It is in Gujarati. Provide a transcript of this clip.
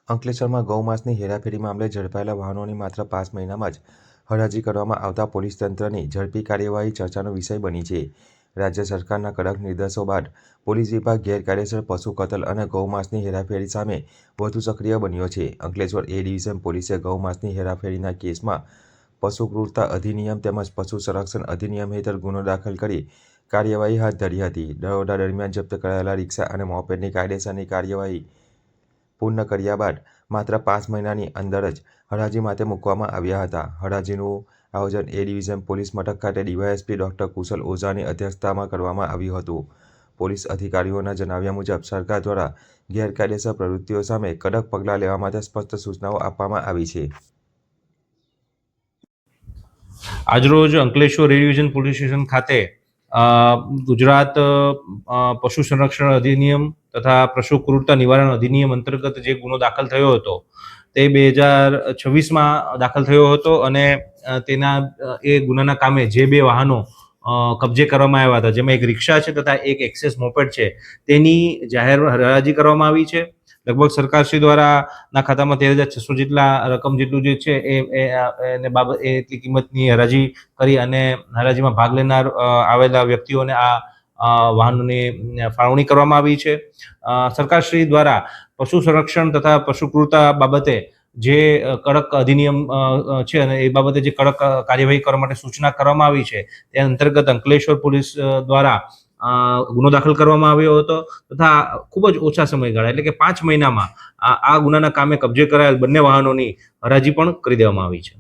અંકલેશ્વરમાં ગૌમાંસની હેરાફેરી મામલે ઝડપાયેલા વાહનોની માત્ર 5 મહિનામાં જ હરાજી કરવામાં આવતા પોલીસ તંત્રની ઝડપી કાર્યવાહી ચર્ચાનો વિષય બની છે. રાજ્ય સરકારના કડક નિર્દેશો બાદ પોલીસ વિભાગ ગેરકાયદેસર પશુ કતલ અને ગૌમાંસની હેરાફેરી સામે વધુ સક્રિય બન્યો છે. અંકલેશ્વર એ ડિવિઝન પોલીસે ગૌમાંસની હેરાફેરીના કેસમાં પશુ ક્રૂરતા અધિનિયમ તેમજ પશુ સંરક્ષણ અધિનિયમ હેઠળ ગુનો દાખલ કરી કાર્યવાહી હાથ ધરી હતી. દરોડા દરમિયાન જપ્ત કરાયેલા રિક્ષા અને મોપેડની કાયદેસરની કાર્યવાહી પૂર્ણ કર્યા બાદ માત્ર 5 મહિનાની અંદર જ હરાજી માટે મૂકવામાં આવ્યા હતા. હરાજીનું આયોજન એ ડિવિઝન પોલીસ મથક ખાતે ડીવાયએસપી ડોક્ટર કુશલ ઓઝાની અધ્યક્ષતામાં કરવામાં આવ્યું હતું. પોલીસ અધિકારીઓના જણાવ્યા મુજબ સરકાર દ્વારા ગેરકાયદેસર પ્રવૃત્તિઓ સામે કડક પગલાં લેવા માટે સ્પષ્ટ સૂચનાઓ આપવામાં આવી છે. આજરોજ અંકલેશ્વર એ ડિવિઝન પોલીસ સ્ટેશન ખાતે ગુજરાત પશુ સંરક્ષણ અધિનિયમ તથા પશુ ક્રૂરતા નિવારણ અધિનિયમ અંતર્ગત જે ગુનો દાખલ થયો હતો તે 2026માં દાખલ થયો હતો અને તેના એ ગુનાના કામે જે 2 વાહનો કબજે કરવામાં આવ્યા હતા, જેમાં એક રિક્ષા છે તથા એક એક્સેસ મોપેડ છે, તેની જાહેર હરાજી કરવામાં આવી છે. લગભગ સરકારશ્રી દ્વારા ના ખાતામાં 13,600 જેટલા રકમ જેટલું જે છે એને બાબત એટલી કિંમતની હરાજી કરી અને હરાજીમાં ભાગ લેનાર આવેલા વ્યક્તિઓને આ વાહનોની ફાળવણી કરવામાં આવી છે. સરકારશ્રી દ્વારા પશુ સંરક્ષણ તથા પશુ ક્રૂરતા બાબતે જે કડક અધિનિયમ છે અને એ બાબતે જે કડક કાર્યવાહી કરવા માટે સૂચના કરવામાં આવી છે તે અંતર્ગત અંકલેશ્વર પોલીસ દ્વારા ગુનો દાખલ કરવામાં આવ્યો હતો તથા ખૂબ જ ઓછા સમયગાળા એટલે કે 5 મહિનામાં આ ગુનાના કામે કબજે કરાયેલ બંને વાહનોની હરાજી પણ કરી દેવામાં આવી છે.